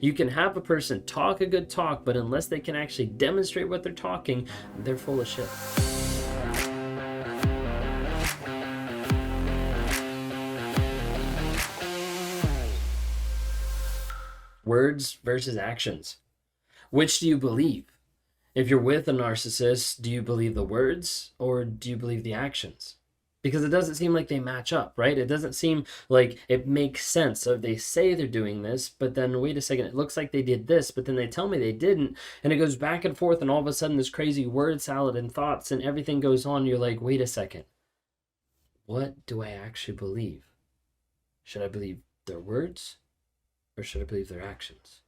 You can have a person talk a good talk, but unless they can actually demonstrate what they're talking, they're full of shit. Words versus actions. Which do you believe? If you're with a narcissist, do you believe the words or do you believe the actions? Because it doesn't seem like they match up, right? It doesn't seem like it makes sense. So they say they're doing this, but then wait a second, it looks like they did this, but then they tell me they didn't. And it goes back and forth, and all of a sudden this crazy word salad and thoughts and everything goes on. You're like, wait a second. What do I actually believe? Should I believe their words or should I believe their actions?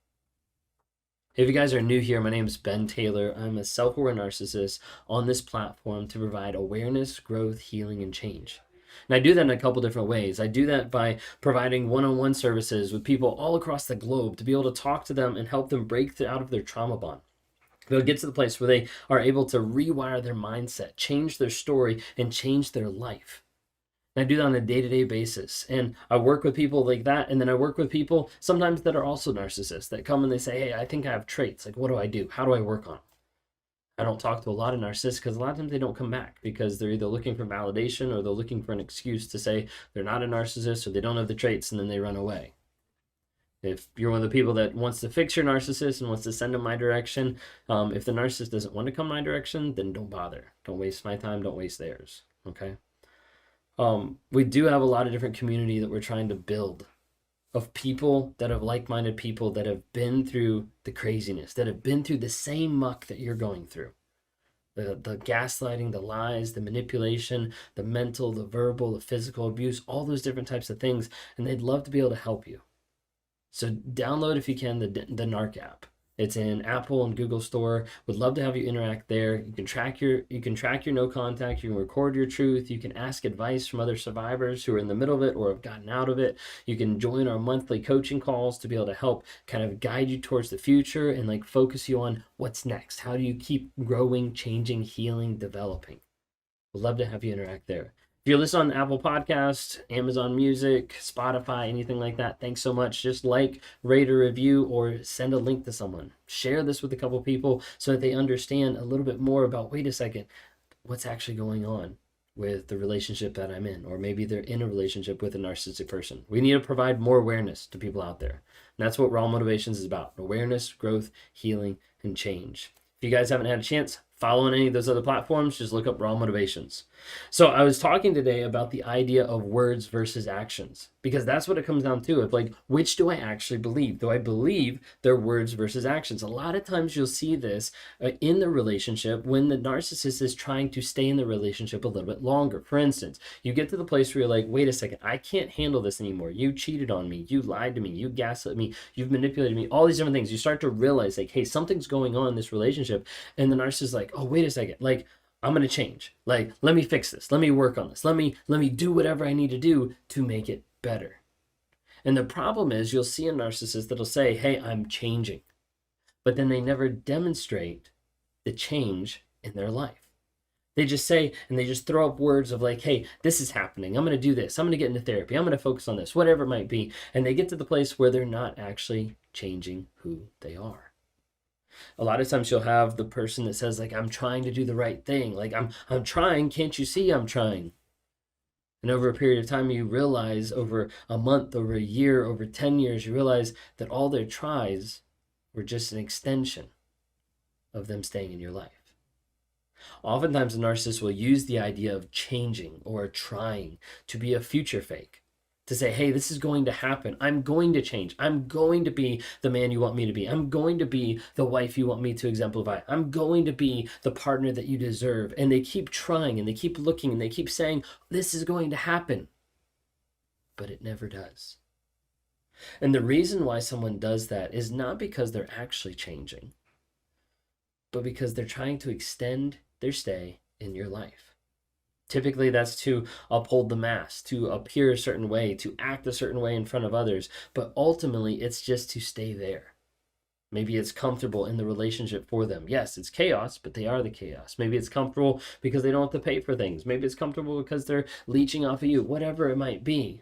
If you guys are new here, my name is Ben Taylor. I'm a self-aware narcissist on this platform to provide awareness, growth, healing, and change. And I do that in a couple different ways. I do that by providing one-on-one services with people all across the globe to be able to talk to them and help them break out of their trauma bond. They'll get to the place where they are able to rewire their mindset, change their story, and change their life. And I do that on a day-to-day basis. And I work with people like that. And then I work with people sometimes that are also narcissists that come and they say, hey, I think I have traits. Like, what do I do? How do I work on them? I don't talk to a lot of narcissists because a lot of times they don't come back because they're either looking for validation or they're looking for an excuse to say they're not a narcissist or they don't have the traits, and then they run away. If you're one of the people that wants to fix your narcissist and wants to send them my direction, if the narcissist doesn't want to come my direction, then don't bother. Don't waste my time. Don't waste theirs. Okay? We do have a lot of different community that we're trying to build of people that have like-minded people that have been through the craziness, that have been through the same muck that you're going through. The gaslighting, the lies, the manipulation, the mental, the verbal, the physical abuse, all those different types of things. And they'd love to be able to help you. So download, if you can, the NARC app. It's in Apple and Google Store. Would love to have you interact there. You can track your no contact. You can record your truth. You can ask advice from other survivors who are in the middle of it or have gotten out of it. You can join our monthly coaching calls to be able to help kind of guide you towards the future and like focus you on what's next. How do you keep growing, changing, healing, developing? Would love to have you interact there. If you're listening on Apple Podcasts, Amazon Music, Spotify, anything like that, thanks so much. Just like, rate, or review, or send a link to someone. Share this with a couple people so that they understand a little bit more about, wait a second, what's actually going on with the relationship that I'm in. Or maybe they're in a relationship with a narcissistic person. We need to provide more awareness to people out there. And that's what Raw Motivations is about. Awareness, growth, healing, and change. If you guys haven't had a chance, follow on any of those other platforms, just look up Raw Motivations. So I was talking today about the idea of words versus actions, because that's what it comes down to. It's like, which do I actually believe? Do I believe their words versus actions? A lot of times you'll see this in the relationship when the narcissist is trying to stay in the relationship a little bit longer. For instance, you get to the place where you're like, wait a second, I can't handle this anymore. You cheated on me. You lied to me. You gaslit me. You've manipulated me. All these different things. You start to realize like, hey, something's going on in this relationship. And the narcissist is like, oh, wait a second. Like, I'm going to change. Like, let me fix this. Let me work on this. Let me do whatever I need to do to make it better. And the problem is you'll see a narcissist that'll say, hey, I'm changing. But then they never demonstrate the change in their life. They just say, and they just throw up words of like, hey, this is happening. I'm going to do this. I'm going to get into therapy. I'm going to focus on this, whatever it might be. And they get to the place where they're not actually changing who they are. A lot of times you'll have the person that says like, I'm trying to do the right thing. Like I'm trying. Can't you see I'm trying? And over a period of time, you realize over a month, over a year, over 10 years, you realize that all their tries were just an extension of them staying in your life. Oftentimes, a narcissist will use the idea of changing or trying to be a future fake. To say, hey, this is going to happen. I'm going to change. I'm going to be the man you want me to be. I'm going to be the wife you want me to exemplify. I'm going to be the partner that you deserve. And they keep trying and they keep looking and they keep saying, this is going to happen. But it never does. And the reason why someone does that is not because they're actually changing, but because they're trying to extend their stay in your life. Typically, that's to uphold the mask, to appear a certain way, to act a certain way in front of others. But ultimately, it's just to stay there. Maybe it's comfortable in the relationship for them. Yes, it's chaos, but they are the chaos. Maybe it's comfortable because they don't have to pay for things. Maybe it's comfortable because they're leeching off of you, whatever it might be.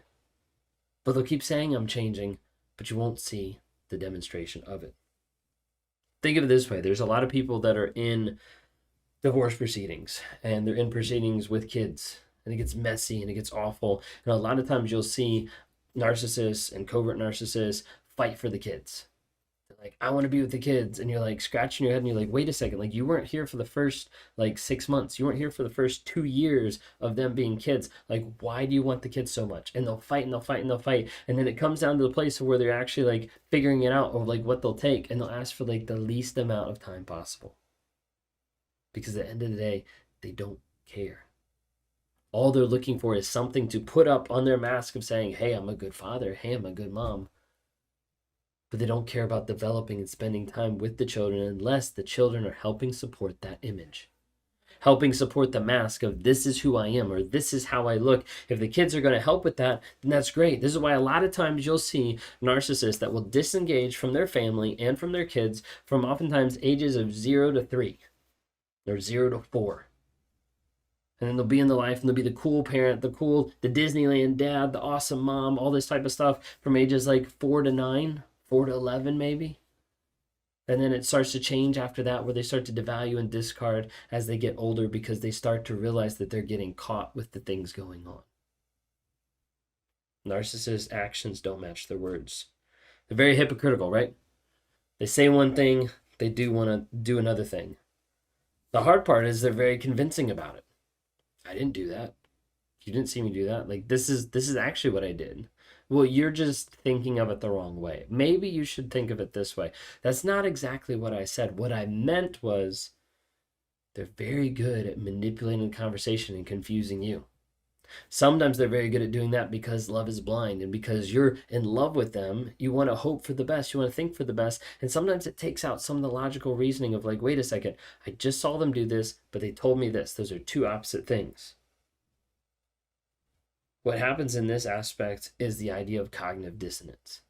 But they'll keep saying, I'm changing, but you won't see the demonstration of it. Think of it this way. There's a lot of people that are in divorce proceedings, and they're in proceedings with kids, and it gets messy and it gets awful. And a lot of times you'll see narcissists and covert narcissists fight for the kids. They're like, I want to be with the kids. And you're like scratching your head and you're like, wait a second. Like, you weren't here for the first like 6 months. You weren't here for the first 2 years of them being kids. Like, why do you want the kids so much? And they'll fight and they'll fight and they'll fight. And then it comes down to the place where they're actually like figuring it out, or like what they'll take. And they'll ask for like the least amount of time possible. Because at the end of the day, they don't care. All they're looking for is something to put up on their mask of saying, hey, I'm a good father. Hey, I'm a good mom. But they don't care about developing and spending time with the children unless the children are helping support that image. Helping support the mask of this is who I am, or this is how I look. If the kids are going to help with that, then that's great. This is why a lot of times you'll see narcissists that will disengage from their family and from their kids from oftentimes ages of 0 to 3 or 0 to 4. And then they'll be in the life and they'll be the cool parent, the Disneyland dad, the awesome mom, all this type of stuff from ages like 4 to 9, 4 to 11 maybe. And then it starts to change after that, where they start to devalue and discard as they get older, because they start to realize that they're getting caught with the things going on. Narcissists' actions don't match their words. They're very hypocritical, right? They say one thing, they do want to do another thing. The hard part is they're very convincing about it. I didn't do that. You didn't see me do that. Like, this is actually what I did. Well, you're just thinking of it the wrong way. Maybe you should think of it this way. That's not exactly what I said. What I meant was they're very good at manipulating the conversation and confusing you. Sometimes they're very good at doing that because love is blind, and because you're in love with them, you want to hope for the best, you want to think for the best, and sometimes it takes out some of the logical reasoning of like, wait a second, I just saw them do this, but they told me this. Those are two opposite things. What happens in this aspect is the idea of cognitive dissonance.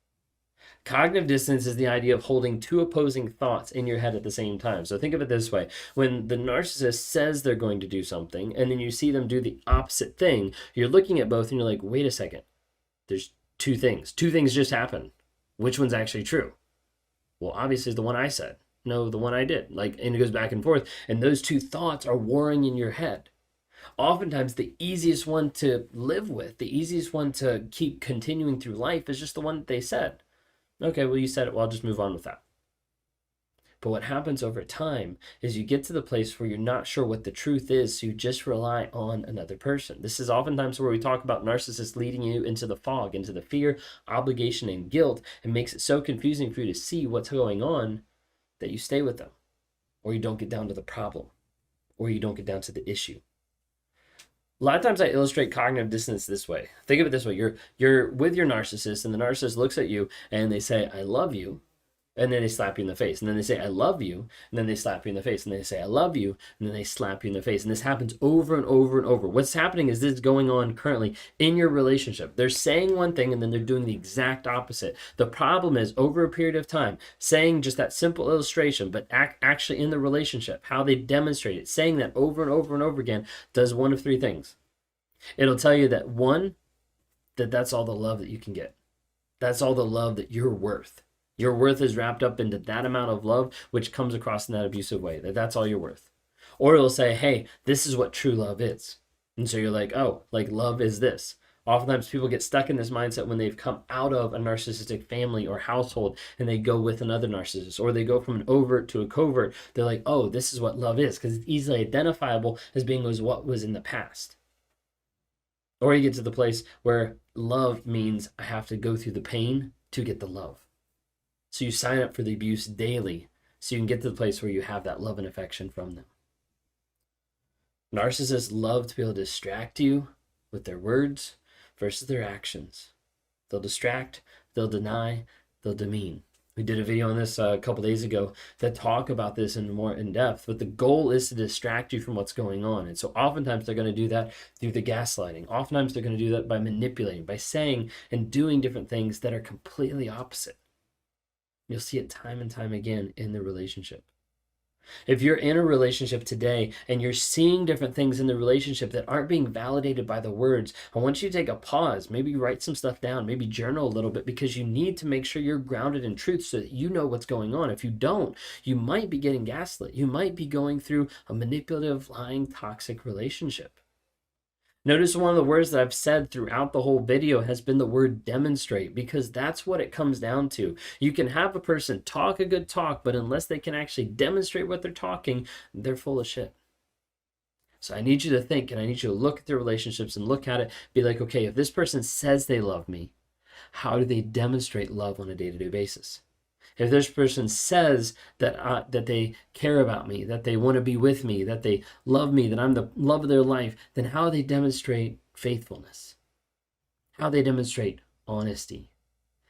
Cognitive dissonance is the idea of holding two opposing thoughts in your head at the same time. So think of it this way. When the narcissist says they're going to do something, and then you see them do the opposite thing, you're looking at both and you're like, wait a second. There's two things. Two things just happened. Which one's actually true? Well, obviously the one I said. No, the one I did. Like, and it goes back and forth. And those two thoughts are warring in your head. Oftentimes the easiest one to live with, the easiest one to keep continuing through life is just the one that they said. Okay, well, you said it. Well, I'll just move on with that. But what happens over time is you get to the place where you're not sure what the truth is, so you just rely on another person. This is oftentimes where we talk about narcissists leading you into the fog, into the fear, obligation, and guilt, and makes it so confusing for you to see what's going on that you stay with them, or you don't get down to the problem, or you don't get down to the issue. A lot of times I illustrate cognitive dissonance this way. Think of it this way. You're with your narcissist, and the narcissist looks at you and they say, I love you. And then they slap you in the face. And then they say, I love you. And then they slap you in the face. And they say, I love you. And then they slap you in the face. And this happens over and over and over. What's happening is this is going on currently in your relationship. They're saying one thing and then they're doing the exact opposite. The problem is, over a period of time, saying just that simple illustration, but actually in the relationship, how they demonstrate it, saying that over and over and over again, does one of three things. It'll tell you that, one, that's all the love that you can get. That's all the love that you're worth. Your worth is wrapped up into that amount of love, which comes across in that abusive way, that's all you're worth. Or it'll say, hey, this is what true love is. And so you're like, oh, like love is this. Oftentimes people get stuck in this mindset when they've come out of a narcissistic family or household and they go with another narcissist, or they go from an overt to a covert. They're like, oh, this is what love is, because it's easily identifiable as being what was in the past. Or you get to the place where love means I have to go through the pain to get the love. So you sign up for the abuse daily so you can get to the place where you have that love and affection from them. Narcissists love to be able to distract you with their words versus their actions. They'll distract, they'll deny, they'll demean. We did a video on this a couple days ago that talk about this in more in depth, but the goal is to distract you from what's going on. And so oftentimes they're going to do that through the gaslighting. Oftentimes they're going to do that by manipulating, by saying and doing different things that are completely opposite. You'll see it time and time again in the relationship. If you're in a relationship today and you're seeing different things in the relationship that aren't being validated by the words, I want you to take a pause, maybe write some stuff down, maybe journal a little bit, because you need to make sure you're grounded in truth so that you know what's going on. If you don't, you might be getting gaslit. You might be going through a manipulative, lying, toxic relationship. Notice one of the words that I've said throughout the whole video has been the word demonstrate, because that's what it comes down to. You can have a person talk a good talk, but unless they can actually demonstrate what they're talking, they're full of shit. So I need you to think, and I need you to look at their relationships and look at it, be like, okay, if this person says they love me, how do they demonstrate love on a day-to-day basis? If this person says that they care about me, that they want to be with me, that they love me, that I'm the love of their life, then how they demonstrate faithfulness, how they demonstrate honesty,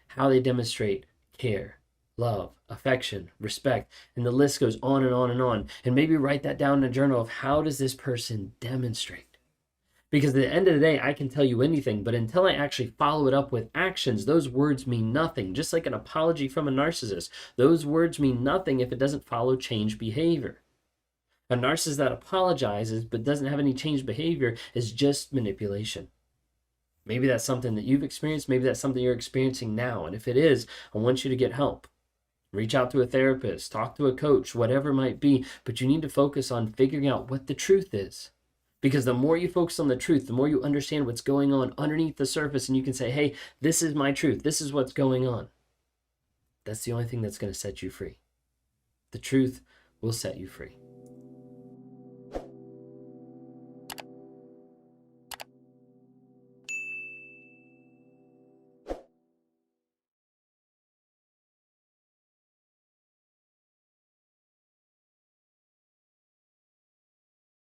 how they demonstrate care, love, affection, respect, and the list goes on and on and on. And maybe write that down in a journal of how does this person demonstrate? Because at the end of the day, I can tell you anything, but until I actually follow it up with actions, those words mean nothing. Just like an apology from a narcissist, those words mean nothing if it doesn't follow change behavior. A narcissist that apologizes but doesn't have any change behavior is just manipulation. Maybe that's something that you've experienced. Maybe that's something you're experiencing now. And if it is, I want you to get help. Reach out to a therapist, talk to a coach, whatever it might be, but you need to focus on figuring out what the truth is. Because the more you focus on the truth, the more you understand what's going on underneath the surface, and you can say, hey, this is my truth. This is what's going on. That's the only thing that's going to set you free. The truth will set you free.